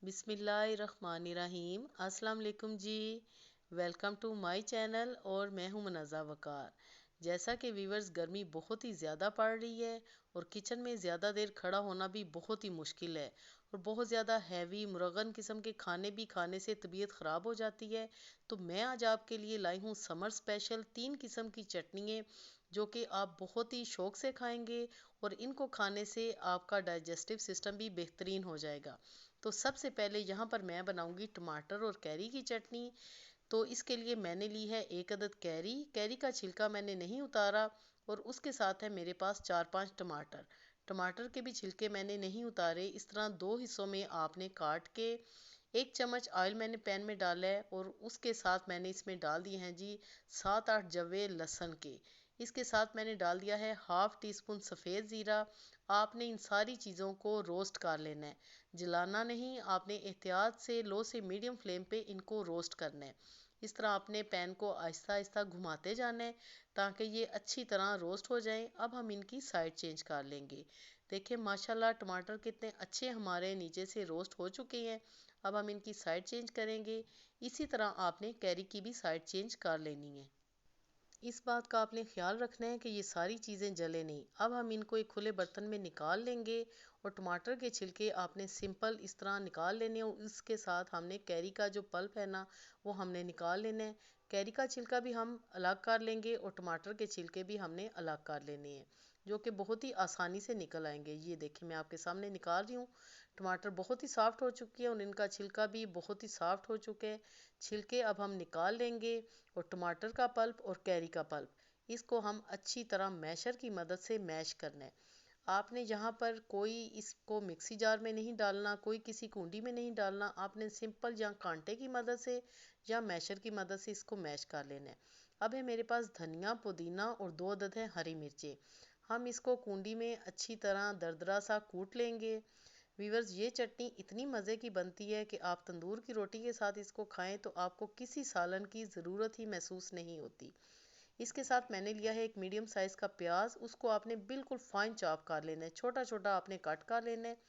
बिस्मिल्लाहिर्रहमानिर्रहीम। अस्सलाम वालेकुम जी। वेलकम टू माय चैनल और मैं हूं मुनज़्ज़ा वकार। जैसा कि व्यूवर्स, गर्मी बहुत ही ज़्यादा पड़ रही है और किचन में ज़्यादा देर खड़ा होना भी बहुत ही मुश्किल है और बहुत ज़्यादा हैवी मुरगन किस्म के खाने भी खाने से तबीयत ख़राब हो जाती है। तो मैं आज आपके लिए लाई हूँ समर स्पेशल 3 किस्म की चटनियाँ जो कि आप बहुत ही शौक से खाएंगे और इनको खाने से आपका डाइजेस्टिव सिस्टम भी बेहतरीन हो जाएगा। तो सबसे पहले यहाँ पर मैं बनाऊंगी टमाटर और कैरी की चटनी। तो इसके लिए मैंने ली है 1 अदद कैरी। कैरी का छिलका मैंने नहीं उतारा और उसके साथ है मेरे पास 4-5 टमाटर। टमाटर के भी छिलके मैंने नहीं उतारे। इस तरह 2 हिस्सों में आपने काट के 1 चम्मच ऑयल मैंने पैन में डाला है और उसके साथ मैंने इसमें डाल दिए हैं जी 7-8 जवे लहसुन के। इसके साथ मैंने डाल दिया है हाफ टी स्पून सफ़ेद ज़ीरा। आपने इन सारी चीज़ों को रोस्ट कर लेना है, जलाना नहीं। आपने एहतियात से लो से मीडियम फ्लेम पे इनको रोस्ट करना है। इस तरह आपने पैन को आहिस्ता आहिस्ता घुमाते जाना है ताकि ये अच्छी तरह रोस्ट हो जाएं। अब हम इनकी साइड चेंज कर लेंगे। देखिए माशाल्लाह टमाटर कितने अच्छे हमारे नीचे से रोस्ट हो चुके हैं। अब हम इनकी साइड चेंज करेंगे। इसी तरह आपने कैरी की भी साइड चेंज कर लेनी है। इस बात का आपने ख्याल रखना है कि ये सारी चीज़ें जले नहीं। अब हम इनको एक खुले बर्तन में निकाल लेंगे और टमाटर के छिलके आपने सिंपल इस तरह निकाल लेने हैं। इसके साथ हमने कैरी का जो पल्प है ना, वो हमने निकाल लेना है। कैरी का छिलका भी हम अलग कर लेंगे और टमाटर के छिलके भी हमने अलग कर लेने हैं, जो कि बहुत ही आसानी से निकल आएंगे। ये देखिए मैं आपके सामने निकाल रही हूँ। टमाटर बहुत ही सॉफ्ट हो चुकी है और इनका छिलका भी बहुत ही सॉफ्ट हो चुके हैं। छिलके अब हम निकाल लेंगे और टमाटर का पल्प और कैरी का पल्प इसको हम अच्छी तरह मैशर की मदद से मैश करना है। आपने यहाँ पर कोई इसको मिक्सी जार में नहीं डालना, कोई किसी कुंडी में नहीं डालना। आपने सिंपल या कांटे की मदद से या मैशर की मदद से इसको मैश कर लेना है। अब है मेरे पास धनिया, पुदीना और 2 अदद है हरी मिर्चें। हम इसको कुंडी में अच्छी तरह दरदरा सा कूट लेंगे। वीवर्स, ये चटनी इतनी मज़े की बनती है कि आप तंदूर की रोटी के साथ इसको खाएं तो आपको किसी सालन की ज़रूरत ही महसूस नहीं होती। इसके साथ मैंने लिया है एक मीडियम साइज़ का प्याज। उसको आपने बिल्कुल फाइन चॉप कर लेना है, छोटा छोटा आपने कट कर लेना है।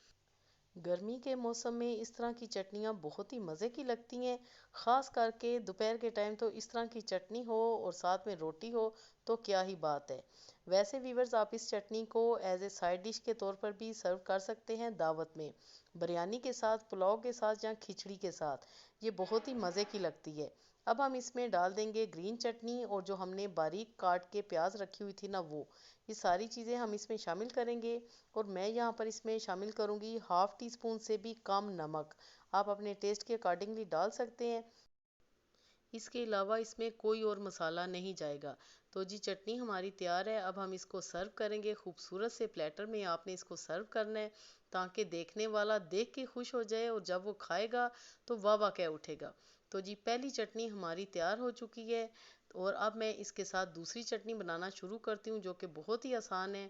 गर्मी के मौसम में इस तरह की चटनियाँ बहुत ही मज़े की लगती हैं। ख़ास करके दोपहर के टाइम तो इस तरह की चटनी हो और साथ में रोटी हो तो क्या ही बात है। वैसे वीवर्स, आप इस चटनी को एज ए साइड डिश के तौर पर भी सर्व कर सकते हैं दावत में, बिरयानी के साथ, पुलाव के साथ या खिचड़ी के साथ। ये बहुत ही मज़े की लगती है। अब हम इसमें डाल देंगे ग्रीन चटनी और जो हमने बारीक काट के प्याज रखी हुई थी ना, वो ये सारी चीज़ें हम इसमें शामिल करेंगे। और मैं यहाँ पर इसमें शामिल करूँगी हाफ टी स्पून से भी कम नमक। आप अपने टेस्ट के अकॉर्डिंगली डाल सकते हैं। इसके अलावा इसमें कोई और मसाला नहीं जाएगा। तो जी चटनी हमारी तैयार है। अब हम इसको सर्व करेंगे। खूबसूरत से प्लेटर में आपने इसको सर्व करना है ताकि देखने वाला देख के खुश हो जाए और जब वो खाएगा तो वाह वाह कह उठेगा। तो जी पहली चटनी हमारी तैयार हो चुकी है और अब मैं इसके साथ दूसरी चटनी बनाना शुरू करती हूँ, जो कि बहुत ही आसान है।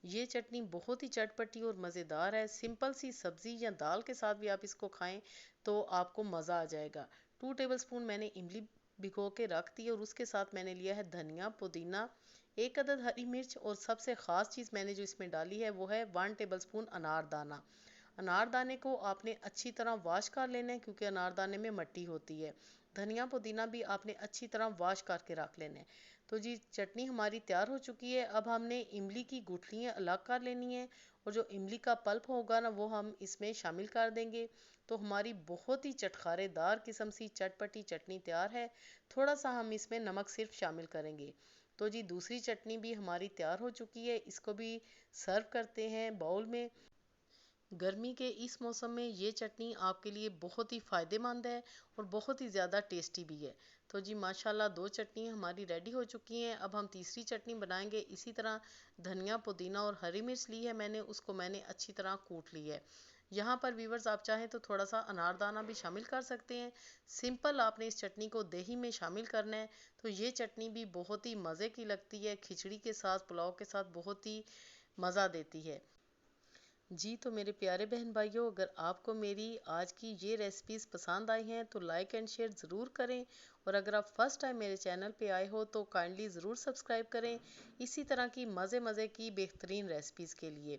ये चटनी बहुत ही चटपटी और मज़ेदार है। सिंपल सी सब्ज़ी या दाल के साथ भी आप इसको खाएं तो आपको मज़ा आ जाएगा। 2 टेबलस्पून मैंने इमली भिगो के रख दी और उसके साथ मैंने लिया है धनिया, पुदीना, 1 अदद हरी मिर्च और सबसे ख़ास चीज़ मैंने जो इसमें डाली है वो है 1 टेबलस्पून अनारदाना। अनारदाने को आपने अच्छी तरह वॉश कर लेना है क्योंकि अनारदाने में मट्टी होती है। धनिया पुदीना भी आपने अच्छी तरह वॉश करके रख लेना है। तो जी चटनी हमारी तैयार हो चुकी है। अब हमने इमली की गुठलियाँ अलग कर लेनी है और जो इमली का पल्प होगा ना, वो हम इसमें शामिल कर देंगे। तो हमारी बहुत ही चटखारेदार किस्म सी चटपटी चटनी तैयार है। थोड़ा सा हम इसमें नमक सिर्फ शामिल करेंगे। तो जी दूसरी चटनी भी हमारी तैयार हो चुकी है। इसको भी सर्व करते हैं बाउल में। गर्मी के इस मौसम में ये चटनी आपके लिए बहुत ही फ़ायदेमंद है और बहुत ही ज़्यादा टेस्टी भी है। तो जी माशाल्लाह 2 चटनी हमारी रेडी हो चुकी हैं। अब हम तीसरी चटनी बनाएंगे। इसी तरह धनिया, पुदीना और हरी मिर्च ली है मैंने, उसको मैंने अच्छी तरह कूट ली है। यहाँ पर व्यूवर्स, आप चाहें तो थोड़ा सा अनारदाना भी शामिल कर सकते हैं। सिंपल आपने इस चटनी को दही में शामिल करना है। तो ये चटनी भी बहुत ही मज़े की लगती है, खिचड़ी के साथ, पुलाव के साथ बहुत ही मज़ा देती है। जी तो मेरे प्यारे बहन भाइयों, अगर आपको मेरी आज की ये रेसिपीज़ पसंद आई हैं तो लाइक एंड शेयर ज़रूर करें। और अगर आप फर्स्ट टाइम मेरे चैनल पे आए हो तो काइंडली ज़रूर सब्सक्राइब करें इसी तरह की मज़े मज़े की बेहतरीन रेसिपीज़ के लिए।